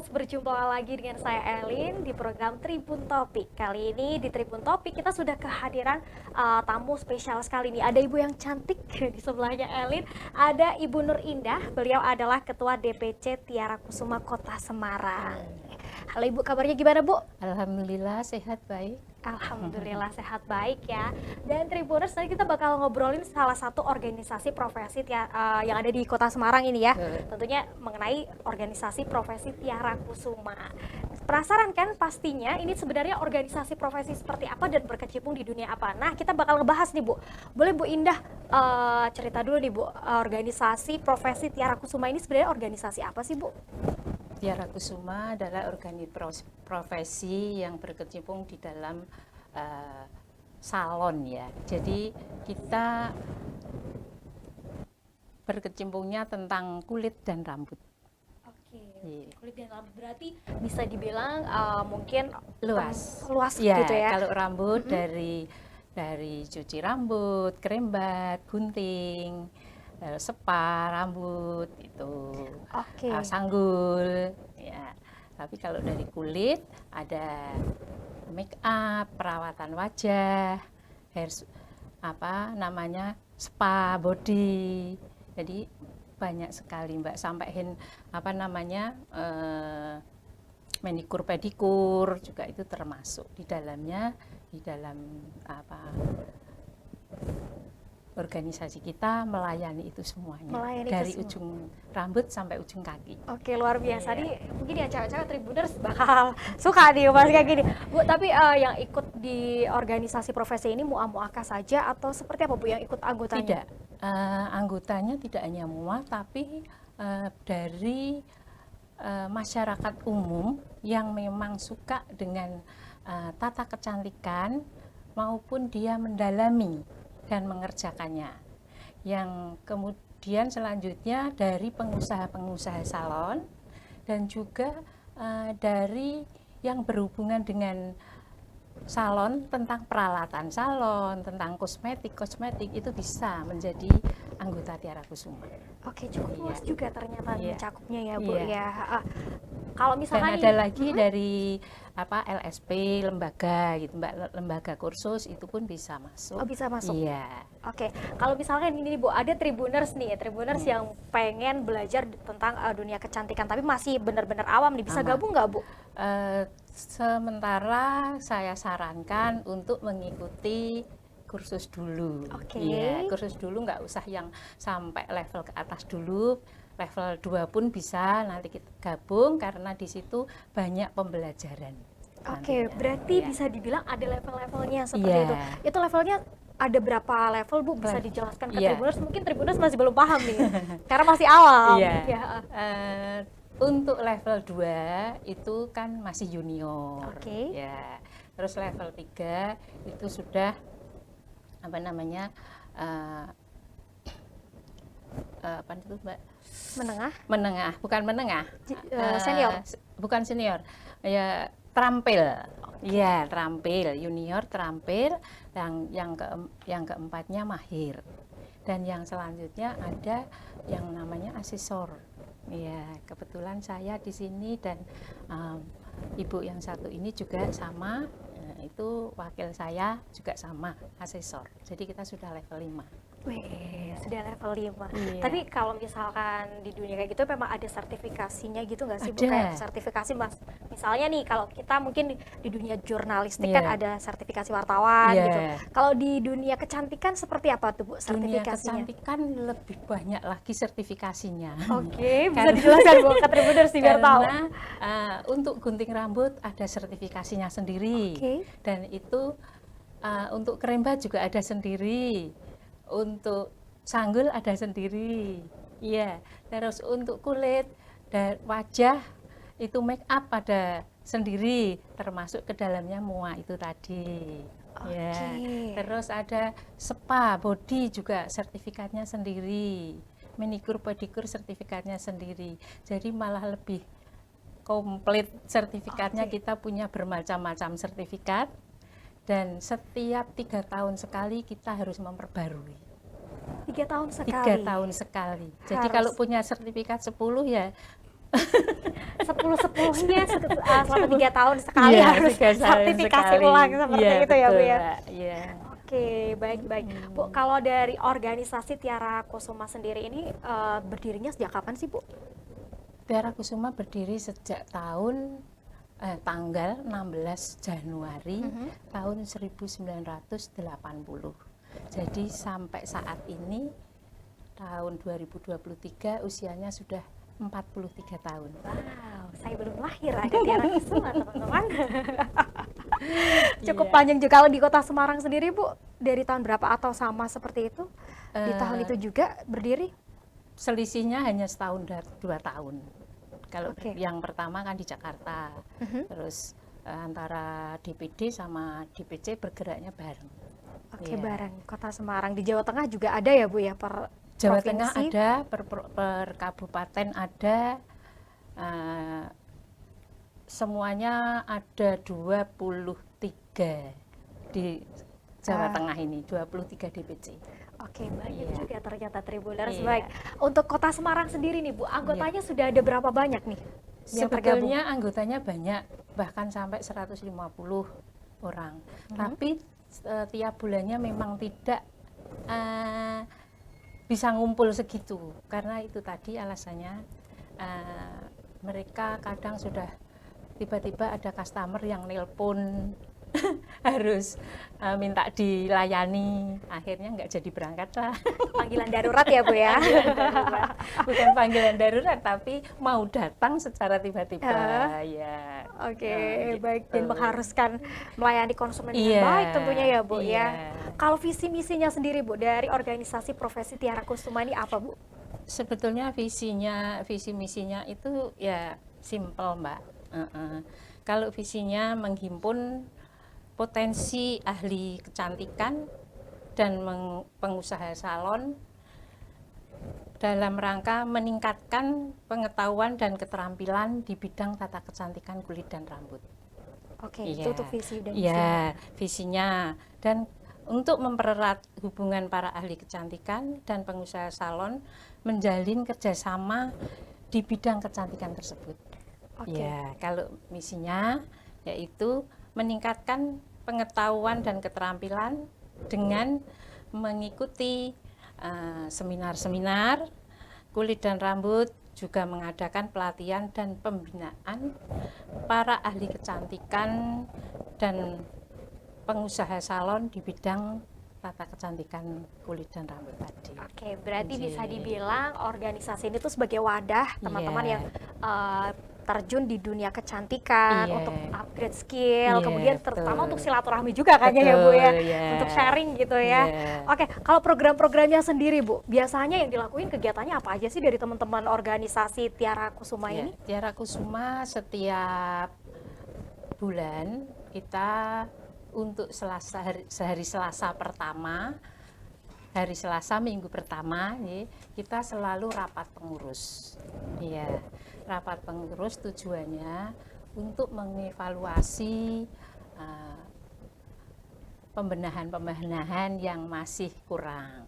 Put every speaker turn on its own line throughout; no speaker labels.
berjumpa lagi dengan saya Elin di program Tribun Topik. Kali ini di Tribun Topik kita sudah kehadiran tamu spesial sekali nih. Ada ibu yang cantik di sebelahnya Elin, ada Ibu Nur Indah. Beliau adalah Ketua DPC Tiara Kusuma Kota Semarang. Halo Ibu, kabarnya gimana Bu?
Alhamdulillah sehat baik.
Alhamdulillah sehat baik ya. Dan Tribuners, tadi kita bakal ngobrolin salah satu organisasi profesi yang ada di Kota Semarang ini ya. Tentunya mengenai organisasi profesi Tiara Kusuma. Penasaran kan pastinya ini sebenarnya organisasi profesi seperti apa dan berkecimpung di dunia apa. Nah, kita bakal ngebahas nih Bu. Boleh Bu Indah cerita dulu nih Bu, organisasi profesi Tiara Kusuma ini sebenarnya organisasi apa sih Bu?
Tiara Kusuma adalah profesi yang berkecimpung di dalam salon ya. Jadi kita berkecimpungnya tentang kulit dan rambut.
Oke,
Iya.
kulit dan rambut berarti bisa dibilang mungkin
Luas.
luas
Ya,
gitu ya.
kalau rambut dari cuci rambut, kerembat, gunting, spa rambut itu,
Oke.
sanggul ya. Tapi kalau dari kulit ada make up, perawatan wajah, spa body. Jadi banyak sekali Mbak, sampai manikur pedikur juga itu termasuk di dalamnya, di dalam organisasi kita melayani itu semuanya,
Melayani
dari
itu semua.
ujung rambut sampai ujung kaki.
Oke, luar biasa.
Iya.
Nih mungkin ya cewek-cewek Tribuners bakal suka nih mas kayak gini. Bu, tapi yang ikut di organisasi profesi ini mu'a-mu'aka saja atau seperti apa Bu yang ikut anggotanya?
Tidak, anggotanya tidak hanya MUA, tapi dari masyarakat umum yang memang suka dengan tata kecantikan maupun dia mendalami dan mengerjakannya. Yang kemudian selanjutnya dari pengusaha-pengusaha salon dan juga dari yang berhubungan dengan salon, tentang peralatan salon, tentang kosmetik itu bisa menjadi anggota Tiara Kusuma.
Oke, cukup luas
Iya.
juga ternyata
Iya.
mencakupnya ya Bu
Iya.
ya. Kalau
Dan
misalkan
ada lagi dari LSP, lembaga gitu Mbak, lembaga kursus itu pun bisa masuk.
Oh, bisa masuk.
Iya.
Oke, kalau misalkan ini nih Bu, ada Tribuners nih, Tribuners yang pengen belajar tentang dunia kecantikan tapi masih benar-benar awam nih, bisa
Aman.
gabung nggak Bu?
Sementara saya sarankan untuk mengikuti kursus dulu.
Oke.
Iya, kursus dulu, nggak usah yang sampai level ke atas dulu. Level 2 pun bisa nanti kita gabung karena di situ banyak pembelajaran.
Oke,
nantinya.
berarti
Iya.
bisa dibilang ada level-levelnya seperti
Iya.
itu. Itu levelnya ada berapa level Bu? Bisa dijelaskan ke
Iya.
Tribuners? Mungkin Tribuners masih belum paham nih, karena masih awam.
Iya.
Ya.
Untuk level 2 itu kan masih junior.
Oke.
Ya. Terus level 3 itu sudah apa itu Mbak? Menengah, bukan menengah.
Senior.
Bukan senior. Ya, terampil. Ya, terampil, junior terampil, yang keempatnya mahir. Dan yang selanjutnya ada yang namanya asesor. Ya, kebetulan saya di sini dan ibu yang satu ini juga sama, itu wakil saya juga sama, asesor. Jadi kita sudah level 5.
Wih, sudah level 5.
Iya.
Tapi kalau misalkan di dunia kayak gitu memang ada sertifikasinya gitu nggak sih Bu?
Ada.
Kayak sertifikasi mas. Misalnya nih kalau kita mungkin di dunia jurnalistik
Iya.
kan ada sertifikasi wartawan
Iya.
gitu. Kalau di dunia kecantikan seperti apa tuh Bu
Dunia
sertifikasinya?
kecantikan lebih banyak lagi sertifikasinya.
Oke, bisa dijelaskan Bu ke Tribuners biar tahu.
Karena untuk gunting rambut ada sertifikasinya sendiri.
Oke.
Dan itu untuk kerembat juga ada sendiri. Untuk sanggul ada sendiri. Iya. Terus untuk kulit dan wajah itu make up ada sendiri, termasuk ke dalamnya MUA itu tadi. Ya. Terus ada spa body juga sertifikatnya sendiri. Manikur pedikur sertifikatnya sendiri. Jadi malah lebih komplit sertifikatnya. Kita punya bermacam-macam sertifikat. Dan setiap 3 tahun sekali kita harus memperbarui.
3 tahun sekali.
3 tahun sekali. Jadi
Harus.
kalau punya sertifikat 10 ya
10-10-nya selama 3 tahun sekali
Iya,
harus
3 tahun
sertifikasi
sekali.
ulang seperti
Iya,
itu ya Bu
betul,
ya.
Mbak. Iya.
Oke, baik-baik. Bu, kalau dari organisasi Tiara Kusuma sendiri ini berdirinya sejak kapan sih Bu?
Tiara Kusuma berdiri sejak tanggal 16 Januari tahun 1980. Jadi sampai saat ini tahun 2023 usianya sudah 43 tahun.
Wow, saya belum lahir ada Tiara Kusuma teman-teman. Cukup
Iya.
panjang juga. Kalau di Kota Semarang sendiri Bu, dari tahun berapa atau sama seperti itu? Di tahun itu juga berdiri?
Selisihnya hanya setahun dan 2 tahun. Kalau
Oke.
yang pertama kan di Jakarta, terus antara DPD sama DPC bergeraknya bareng.
Oke,
Iya.
bareng Kota Semarang. Di Jawa Tengah juga ada ya Bu ya, per
Jawa
provinsi?
Tengah ada, per kabupaten ada, semuanya ada 23 di Jawa Tengah ini, 23 DPC.
Oke, banyak
Iya.
juga ternyata Tribuners.
Iya.
Baik, untuk Kota Semarang sendiri nih Bu, anggotanya sudah ada berapa banyak nih yang tergabung?
Sebetulnya anggotanya banyak, bahkan sampai 150 orang. Tapi tiap bulannya memang tidak bisa ngumpul segitu, karena itu tadi alasannya mereka kadang sudah tiba-tiba ada customer yang nelpon harus minta dilayani, akhirnya nggak jadi berangkat lah.
Panggilan darurat ya Bu ya?
Bukan panggilan darurat, tapi mau datang secara tiba-tiba. Ya.
Oke,
Gitu.
baik, dan mengharuskan melayani konsumen dengan
Iya,
baik tentunya ya Bu
iya.
ya. Kalau visi misinya sendiri Bu dari organisasi profesi Tiara Kusuma ini apa Bu?
Sebetulnya visi misinya itu ya simple Mbak. Kalau visinya menghimpun potensi ahli kecantikan dan pengusaha salon dalam rangka meningkatkan pengetahuan dan keterampilan di bidang tata kecantikan kulit dan rambut.
Oke,
Iya.
itu untuk visi dan misinya.
Iya, visinya. Dan untuk mempererat hubungan para ahli kecantikan dan pengusaha salon menjalin kerjasama di bidang kecantikan tersebut.
Oke.
Ya, kalau misinya yaitu meningkatkan pengetahuan dan keterampilan dengan mengikuti seminar-seminar kulit dan rambut, juga mengadakan pelatihan dan pembinaan para ahli kecantikan dan pengusaha salon di bidang tata kecantikan kulit dan rambut tadi.
Oke, berarti
Iya.
bisa dibilang organisasi ini tuh sebagai wadah teman-teman
Iya.
yang terjun di dunia kecantikan
Iya.
untuk upgrade skill,
Iya,
kemudian terutama
betul.
untuk silaturahmi juga kayaknya ya Bu ya,
Betul, iya.
untuk sharing gitu ya.
Iya.
Oke, kalau program-programnya sendiri Bu, biasanya yang dilakuin kegiatannya apa aja sih dari teman-teman organisasi Tiara Kusuma
Ya,
ini?
Tiara Kusuma setiap bulan kita untuk sehari Selasa pertama, hari Selasa minggu pertama, ya, kita selalu rapat pengurus. Iya, rapat pengurus tujuannya untuk mengevaluasi pembenahan-pembenahan yang masih kurang.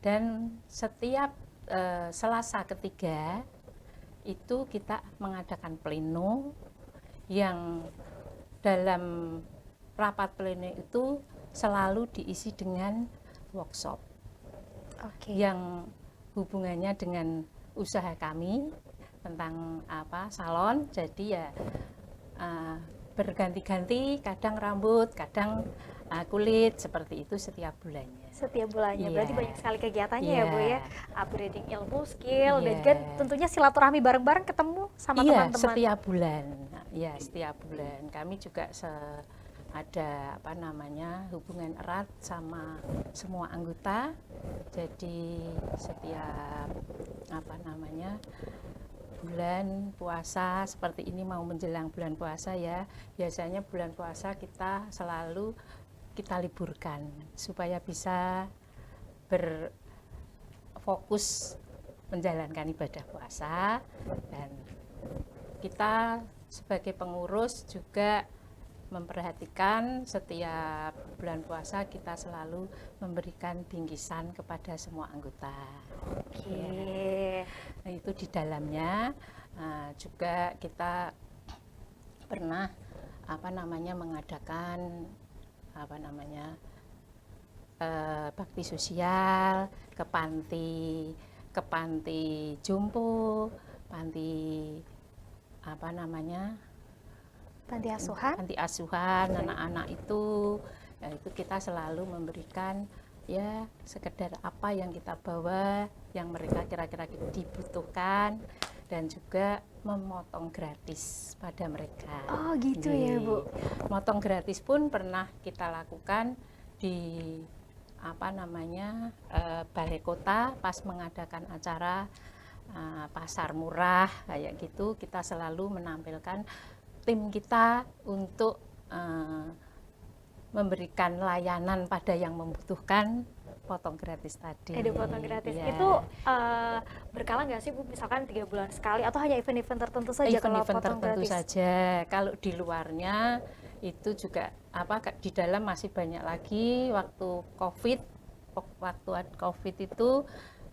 Dan setiap Selasa ketiga itu kita mengadakan pleno yang dalam rapat pleno itu selalu diisi dengan workshop
Oke.
yang hubungannya dengan usaha kami tentang salon. Jadi ya berganti-ganti, kadang rambut, kadang kulit, seperti itu setiap bulannya.
Setiap bulannya,
Iya.
berarti banyak sekali kegiatannya ya Bu ya,
Iya.
upgrading ilmu, skill, dan
Iya.
juga tentunya silaturahmi bareng-bareng ketemu sama
Iya,
teman-teman.
setiap bulan. Ya, setiap bulan. Kami juga ada hubungan erat sama semua anggota. Jadi setiap bulan puasa seperti ini, mau menjelang bulan puasa ya, biasanya bulan puasa kita selalu kita liburkan supaya bisa berfokus menjalankan ibadah puasa. Dan kita sebagai pengurus juga memperhatikan setiap bulan puasa kita selalu memberikan bingkisan kepada semua anggota.
Oke.
Nah, itu di dalamnya Juga kita pernah mengadakan bakti sosial ke panti jompo, panti
Panti asuhan.
panti asuhan anak-anak itu. Ya, itu kita selalu memberikan ya sekedar apa yang kita bawa yang mereka kira-kira dibutuhkan, dan juga memotong gratis pada mereka.
Oh gitu ya Bu.
Motong gratis pun pernah kita lakukan di balai kota pas mengadakan acara pasar murah kayak gitu. Kita selalu menampilkan tim kita untuk memberikan layanan pada yang membutuhkan potong gratis tadi.
Potong gratis
Ya.
itu berkala nggak sih Bu? Misalkan 3 bulan sekali atau hanya event-event tertentu saja kalau
Event-event
potong
tertentu
gratis?
saja. Kalau di luarnya itu juga di dalam masih banyak lagi. Waktu COVID itu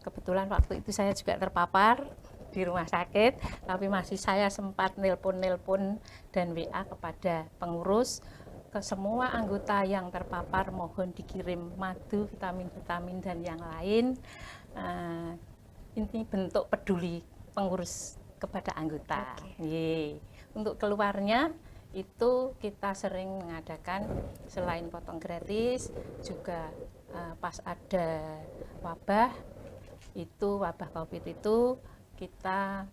kebetulan waktu itu saya juga terpapar di rumah sakit, tapi masih saya sempat nelpon dan WA kepada pengurus ke semua anggota yang terpapar, mohon dikirim madu, vitamin dan yang lain. Ini bentuk peduli pengurus kepada anggota. Untuk keluarnya itu kita sering mengadakan selain potong gratis juga pas ada wabah COVID itu kita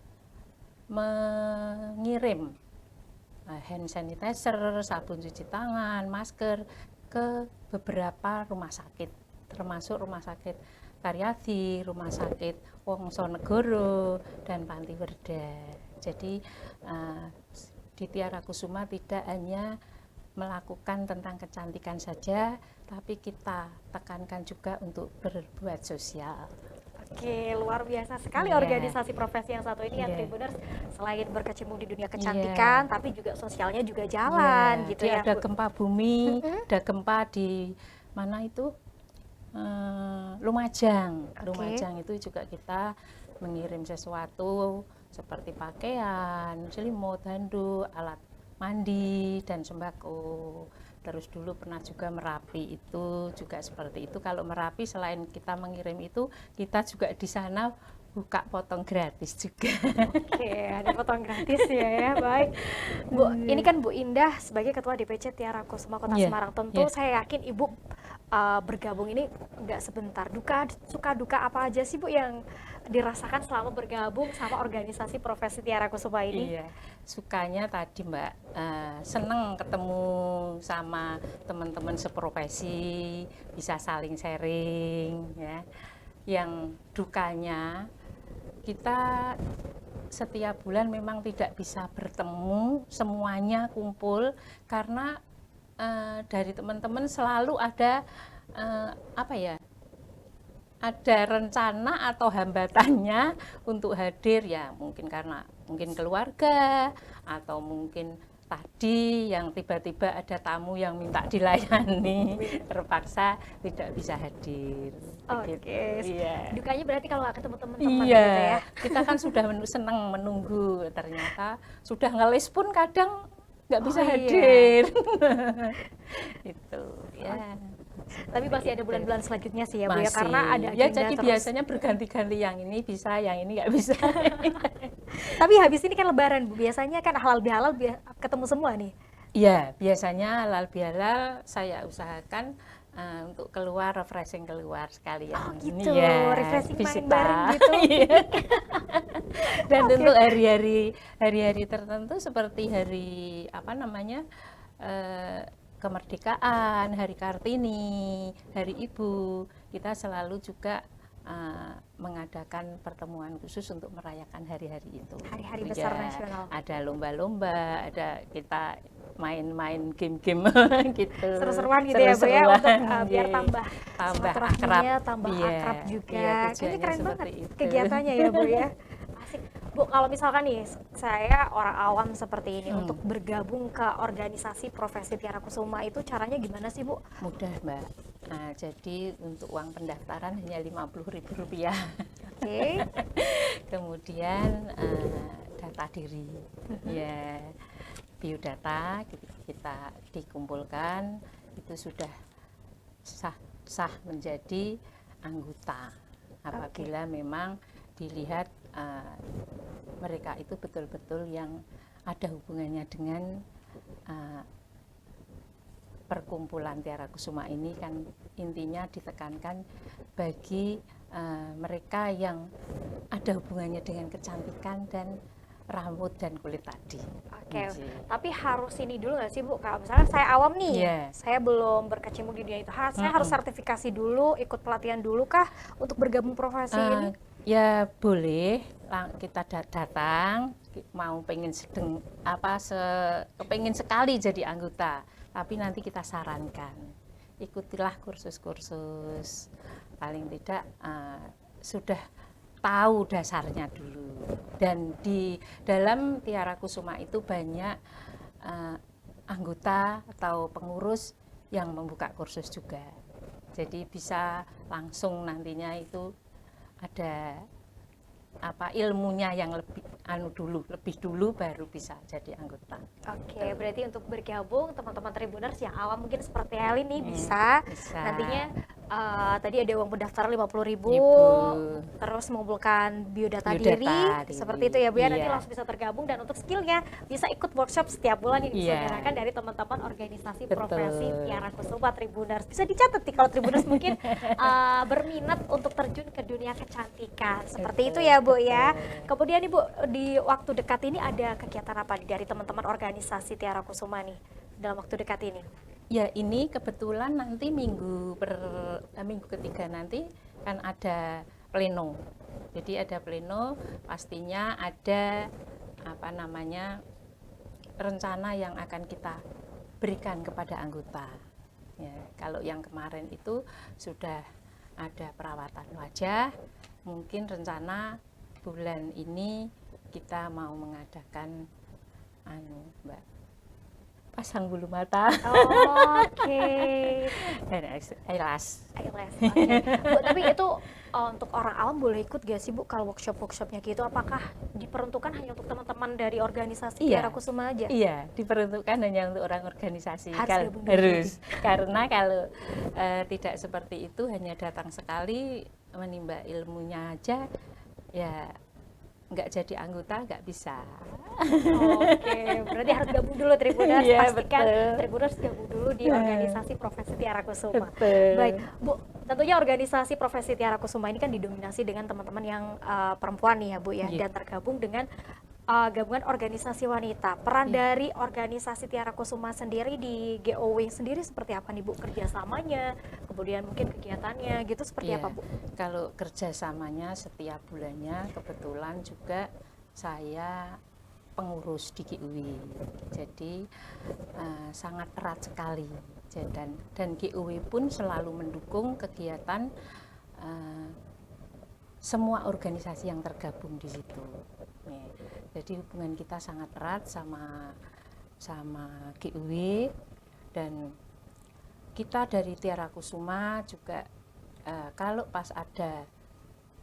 mengirim hand sanitizer, sabun cuci tangan, masker ke beberapa rumah sakit, termasuk rumah sakit Karyadi, rumah sakit Wongsonegoro, dan Panti Werda. Jadi di Tiara Kusuma tidak hanya melakukan tentang kecantikan saja, tapi kita tekankan juga untuk berbuat sosial.
Oke, luar biasa sekali organisasi profesi yang satu ini ya Tribuners. Selain berkecimpung di dunia kecantikan, tapi juga sosialnya juga jalan gitu ya.
Ada gempa bumi, ada gempa di mana itu? Lumajang. Lumajang itu juga kita mengirim sesuatu seperti pakaian, selimut, handuk, alat mandi, dan sembako. Terus dulu pernah juga Merapi itu juga seperti itu. Kalau Merapi selain kita mengirim itu, kita juga di sana buka potong gratis juga.
Oke, ada potong gratis ya, baik. Bu, ini kan Bu Indah sebagai Ketua DPC Tiara Kusuma Kota Semarang. Tentu saya yakin Ibu bergabung ini nggak sebentar. Suka duka apa aja sih Bu yang dirasakan selama bergabung sama organisasi profesi Tiara Kusuma ini?
Iya, sukanya tadi Mbak, seneng ketemu sama teman-teman seprofesi, bisa saling sharing ya. Yang dukanya kita setiap bulan memang tidak bisa bertemu semuanya kumpul karena dari teman-teman selalu ada ada rencana atau hambatannya untuk hadir ya, mungkin karena keluarga atau mungkin tadi yang tiba-tiba ada tamu yang minta dilayani terpaksa tidak bisa hadir.
Oke,
Iya.
dukanya berarti kalau nggak ketemu teman-teman
Iya,
gitu ya.
kita kan sudah senang menunggu, ternyata sudah ngelis pun kadang nggak bisa hadir. Itu ya.
Tapi pasti ada bulan-bulan selanjutnya sih ya Bu ya, karena ada agenda
ya, jadi
terus.
biasanya berganti-ganti, yang ini bisa, yang ini nggak bisa.
Tapi habis ini kan Lebaran Bu, biasanya kan halal bihalal ketemu semua nih.
Iya, biasanya halal bihalal saya usahakan untuk refreshing keluar sekalian.
Oh gitu,
ya,
refreshing main
visita.
bareng gitu.
Dan untuk hari-hari tertentu seperti hari kemerdekaan, hari Kartini, hari Ibu, kita selalu juga mengadakan pertemuan khusus untuk merayakan hari-hari itu.
Hari-hari besar nasional.
Ada lomba-lomba, ada kita main-main game-game gitu.
Seru-seruan gitu ya Bu ya, untuk biar tambah
akrab,
tambah akrab juga. Kayaknya keren banget
itu.
kegiatannya ya Bu ya. Asik. Bu, kalau misalkan nih saya orang awam seperti ini untuk bergabung ke organisasi profesi Tiara Kusuma itu caranya gimana sih Bu?
Mudah Mbak. Nah, jadi untuk uang pendaftaran hanya Rp50.000.
Oke.
Kemudian data diri. Ya, biodata kita dikumpulkan itu sudah sah menjadi anggota apabila memang dilihat mereka itu betul-betul yang ada hubungannya dengan perkumpulan Tiara Kusuma ini. Kan intinya ditekankan bagi mereka yang ada hubungannya dengan kecantikan dan rambut dan kulit tadi.
Oke, tapi harus ini dulu nggak sih Bu? Kalau misalnya saya awam nih, saya belum berkecimpung di dunia itu, saya harus sertifikasi dulu, ikut pelatihan dulu kah untuk bergabung profesi ini?
Ya boleh, kita datang, mau pengen pengen sekali jadi anggota, tapi nanti kita sarankan, ikutilah kursus-kursus, paling tidak sudah tahu dasarnya dulu. Dan di dalam Tiara Kusuma itu banyak anggota atau pengurus yang membuka kursus juga. Jadi bisa langsung nantinya itu ada ilmunya yang lebih dulu baru bisa jadi anggota.
Oke, berarti untuk bergabung teman-teman Tribuners yang awam mungkin seperti Heli nih bisa. Nantinya tadi ada uang pendaftaran 50.000, terus mengumpulkan biodata diri, seperti itu ya Bu ya. Nanti langsung bisa tergabung, dan untuk skillnya bisa ikut workshop setiap bulan yang diselenggarakan dari teman-teman organisasi profesi Tiara Kusuma Tribuners. Bisa dicatat nih kalau Tribuners mungkin berminat untuk terjun ke dunia kecantikan. Seperti itu ya Bu ya. Kemudian nih Bu, di waktu dekat ini ada kegiatan apa nih dari teman-teman organisasi Tiara Kusuma nih dalam waktu dekat ini?
Ya, ini kebetulan nanti minggu ketiga nanti kan ada pleno. Jadi ada pleno, pastinya ada rencana yang akan kita berikan kepada anggota. Ya, kalau yang kemarin itu sudah ada perawatan wajah, mungkin rencana bulan ini kita mau mengadakan pasang bulu mata.
Oke.
Eyelash.
Bu, tapi itu untuk orang awam boleh ikut gak sih Bu kalau workshopnya gitu? Apakah diperuntukkan hanya untuk teman-teman dari organisasi Tiara Kusuma aja?
Iya, diperuntukkan hanya untuk orang organisasi.
Harus.
Karena kalau tidak seperti itu, hanya datang sekali menimba ilmunya aja, ya nggak jadi anggota nggak bisa.
Oke, berarti harus gabung dulu Tribuners. Pastikan Tribuners gabung dulu di organisasi profesi Tiara Kusuma. Baik Bu, tentunya organisasi profesi Tiara Kusuma ini kan didominasi dengan teman-teman yang perempuan nih ya Bu ya, dan tergabung dengan gabungan organisasi wanita. Peran dari organisasi Tiara Kusuma sendiri di GOW sendiri seperti apa nih Bu, kerjasamanya, kemudian mungkin kegiatannya gitu seperti apa Bu?
Kalau kerjasamanya setiap bulannya kebetulan juga saya pengurus di GOW, jadi sangat erat sekali. Dan GOW pun selalu mendukung kegiatan semua organisasi yang tergabung di situ. Jadi hubungan kita sangat erat sama GOW, dan kita dari Tiara Kusuma juga kalau pas ada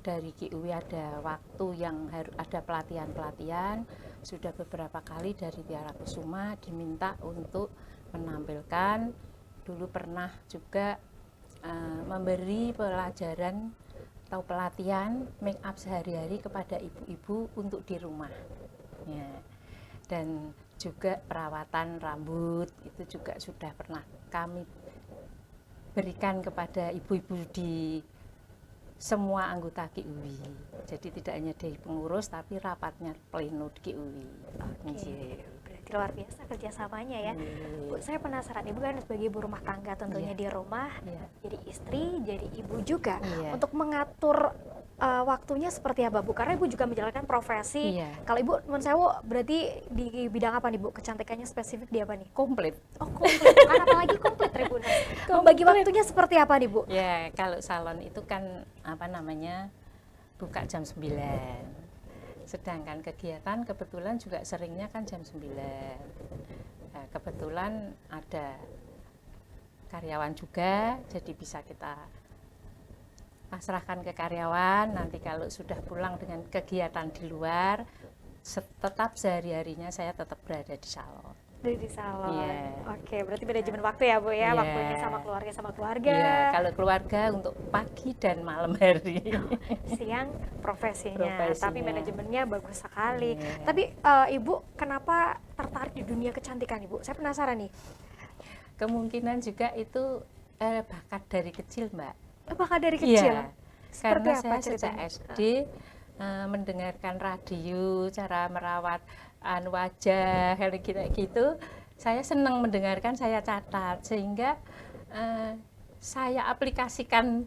dari GOW ada waktu yang harus ada pelatihan, sudah beberapa kali dari Tiara Kusuma diminta untuk menampilkan. Dulu pernah juga memberi pelajaran atau pelatihan make up sehari-hari kepada ibu-ibu untuk di rumah. Ya. Dan juga perawatan rambut itu juga sudah pernah kami berikan kepada ibu-ibu di semua anggota GOW. Jadi tidak hanya dari pengurus tapi rapatnya pleno di GOW.
Berarti luar biasa kerjasamanya ya. Bu, saya penasaran, Ibu kan sebagai ibu rumah tangga tentunya di rumah, jadi istri, jadi ibu juga. Untuk mengatur waktunya seperti apa Bu? Karena Ibu juga menjalankan profesi. Kalau Ibu menurut saya berarti di bidang apa nih Bu? Kecantikannya spesifik di apa nih?
Komplit.
Oh komplit, kan apalagi komplit Tribuners. Membagi waktunya seperti apa nih Bu?
Ya, kalau salon itu kan buka jam 9. Sedangkan kegiatan kebetulan juga seringnya kan jam 9. Nah, kebetulan ada karyawan juga, jadi bisa kita pasrahkan ke karyawan. Nanti kalau sudah pulang dengan kegiatan di luar, tetap sehari-harinya saya tetap berada di salon.
Di salon.
Iya.
Oke, berarti manajemen waktu ya Bu ya,
Iya.
waktunya sama keluarga.
Iya, kalau keluarga untuk pagi dan malam hari.
Siang profesinya,
Profesinya.
tapi manajemennya bagus sekali.
Iya.
Tapi Ibu kenapa tertarik di dunia kecantikan Ibu? Saya penasaran nih.
Kemungkinan juga itu bakat dari kecil, Mbak.
Apakah dari kecil?
Iya,
Seperti
karena
apa
saya sejak
ceritanya?
SD mendengarkan radio, cara merawat wajah, kayak gitu. Saya senang mendengarkan, saya catat, sehingga saya aplikasikan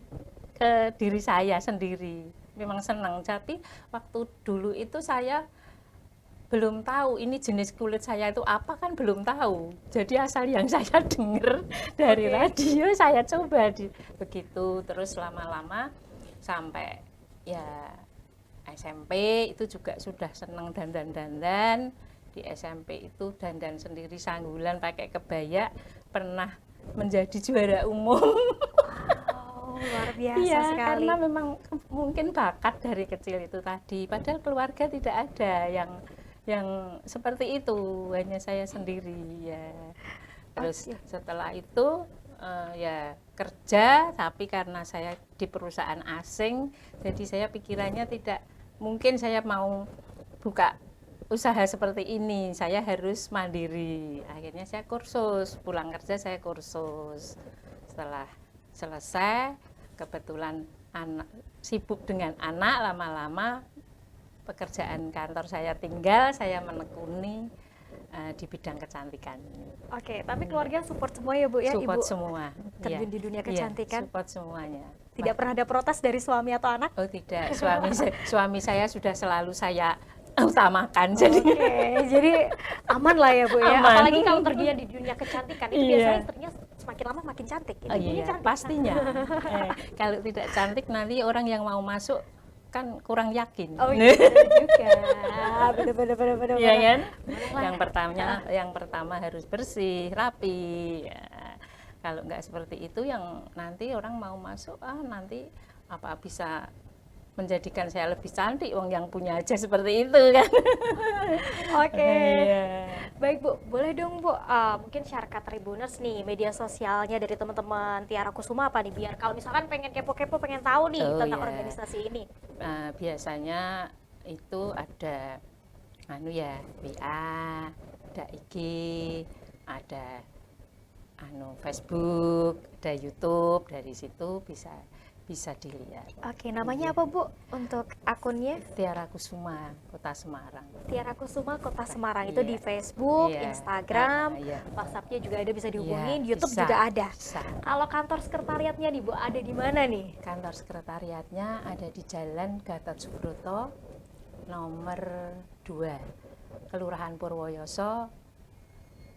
ke diri saya sendiri. Memang senang, tapi waktu dulu itu saya belum tahu ini jenis kulit saya itu apa, kan belum tahu. Jadi asal yang saya dengar dari
Oke.
radio saya coba begitu, terus lama-lama sampai ya SMP itu juga sudah senang dandan. Di SMP itu dandan sendiri sanggulan pakai kebaya, pernah menjadi juara umum.
Oh, luar biasa
Iya,
sekali.
karena memang mungkin bakat dari kecil itu tadi. Padahal keluarga tidak ada yang seperti itu, hanya saya sendiri ya. Terus
Oke.
setelah itu ya kerja, tapi karena saya di perusahaan asing, jadi saya pikirannya tidak mungkin saya mau buka usaha seperti ini, saya harus mandiri. Akhirnya saya kursus, pulang kerja saya kursus. Setelah selesai, kebetulan sibuk dengan anak, lama-lama pekerjaan kantor saya tinggal, saya menekuni di bidang kecantikan.
Oke, tapi keluarga support semua ya Bu ya,
Support
Ibu
semua.
terjun di dunia kecantikan?
Iya, support semuanya.
Tidak pernah ada protes dari suami atau anak?
Oh tidak, suami saya sudah selalu saya utamakan. Jadi
Jadi aman lah ya Bu ya.
Aman.
Apalagi kalau terjun di dunia kecantikan itu
Iya.
biasanya istrinya semakin lama makin cantik.
Oh
Ibunya
iya,
cantik.
pastinya. Kalau tidak cantik nanti orang yang mau masuk kan kurang yakin.
Oh iya benar juga. Benar.
Iya kan?
Boleh.
Yang pertama harus bersih, rapi. Ya. Kalau nggak seperti itu, yang nanti orang mau masuk, nanti apa bisa menjadikan saya lebih cantik, wong yang punya aja seperti itu kan.
Oke.
Iya.
Baik Bu, boleh dong Bu, mungkin syarikat Tribuners nih, media sosialnya dari teman-teman Tiara Kusuma apa nih, biar kalau misalkan pengen kepo-kepo, pengen tahu nih
Oh,
tentang
iya.
organisasi ini.
Biasanya itu ada WA, ada IG, ada Facebook, ada YouTube. Dari situ bisa dilihat.
Oke, namanya apa Bu untuk akunnya?
Tiara Kusuma, Kota Semarang.
Tiara Kusuma Kota Semarang itu
Iya.
di Facebook,
Iya.
Instagram,
Iya.
WhatsApp-nya juga ada, bisa dihubungin,
Iya,
YouTube
bisa,
juga ada.
bisa.
Kalau kantor sekretariatnya nih Bu, ada di mana nih?
Kantor sekretariatnya ada di Jalan Gatot Subroto nomor 2, Kelurahan Purwoyoso,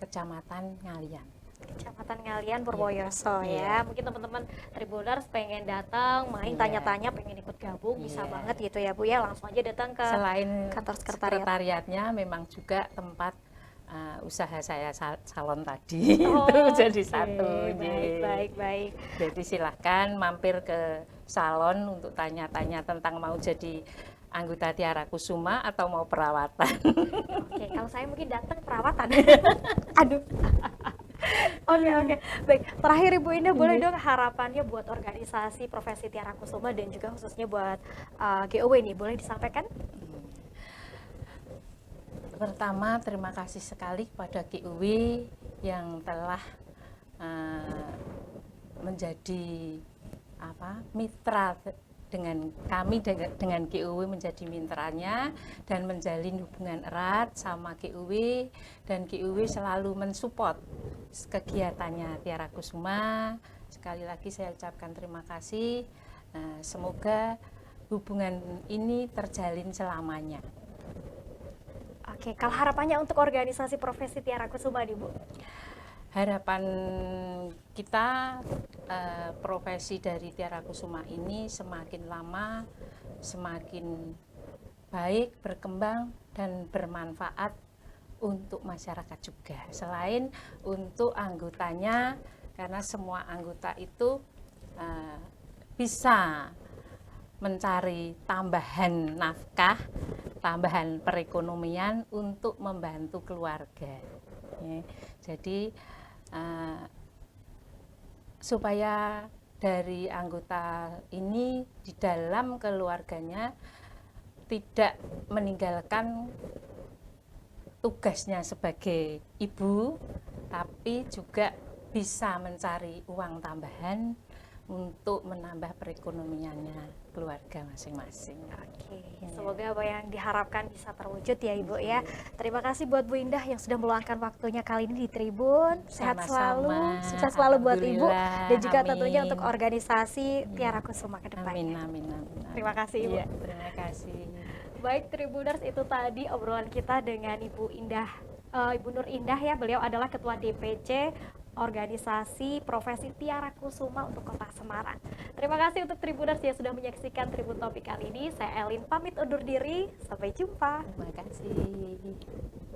Kecamatan Ngalian.
Kecamatan Ngalian, Purwoyoso
Iya.
ya. Mungkin teman-teman Tribuners pengen datang, main
Iya.
tanya-tanya, pengen ikut gabung, bisa
Iya.
banget gitu ya Bu ya. Langsung aja datang ke
Selain
kantor sekretariat.
sekretariatnya memang juga tempat usaha saya salon tadi.
Oh,
itu jadi
oke.
satu.
Baik.
Jadi silahkan mampir ke salon untuk tanya-tanya tentang mau jadi anggota Tiara Kusuma atau mau perawatan.
Oke, kalau saya mungkin datang perawatan. Aduh. Oke. Baik, terakhir Ibu Indah, boleh dong harapannya buat organisasi profesi Tiara Kusuma dan juga khususnya buat GOW nih, boleh disampaikan?
Pertama, terima kasih sekali kepada GUW yang telah menjadi mitra dengan kami, dengan GUW menjadi mitranya dan menjalin hubungan erat sama GUW, dan GUW selalu mensupport kegiatannya Tiara Kusuma. Sekali lagi saya ucapkan terima kasih. Semoga hubungan ini terjalin selamanya.
Oke, kalau harapannya untuk organisasi profesi Tiara Kusuma nih Bu?
Harapan kita profesi dari Tiara Kusuma ini semakin lama semakin baik, berkembang dan bermanfaat untuk masyarakat juga. Selain untuk anggotanya, karena semua anggota itu bisa mencari tambahan nafkah tambahan perekonomian untuk membantu keluarga. Ya. Jadi supaya dari anggota ini di dalam keluarganya tidak meninggalkan tugasnya sebagai ibu, tapi juga bisa mencari uang tambahan untuk menambah perekonomiannya keluarga masing-masing.
Oke, semoga apa yang diharapkan bisa terwujud ya Ibu ya. Terima kasih buat Bu Indah yang sudah meluangkan waktunya kali ini di Tribun. Sehat
Sama-sama.
selalu, sukses selalu buat Ibu dan juga
Amin.
tentunya untuk organisasi Tiara Kusuma ke
Amin,
depannya.
amin, amin.
Terima kasih Ibu.
Iya, terima kasih.
Baik Tribuners, itu tadi obrolan kita dengan Ibu Indah, Ibu Nur Indah ya. Beliau adalah Ketua DPC Organisasi Profesi Tiara Kusuma untuk Kota Semarang. Terima kasih untuk Tribuners yang sudah menyaksikan Tribun Topik kali ini. Saya Elin pamit undur diri. Sampai jumpa.
Terima kasih.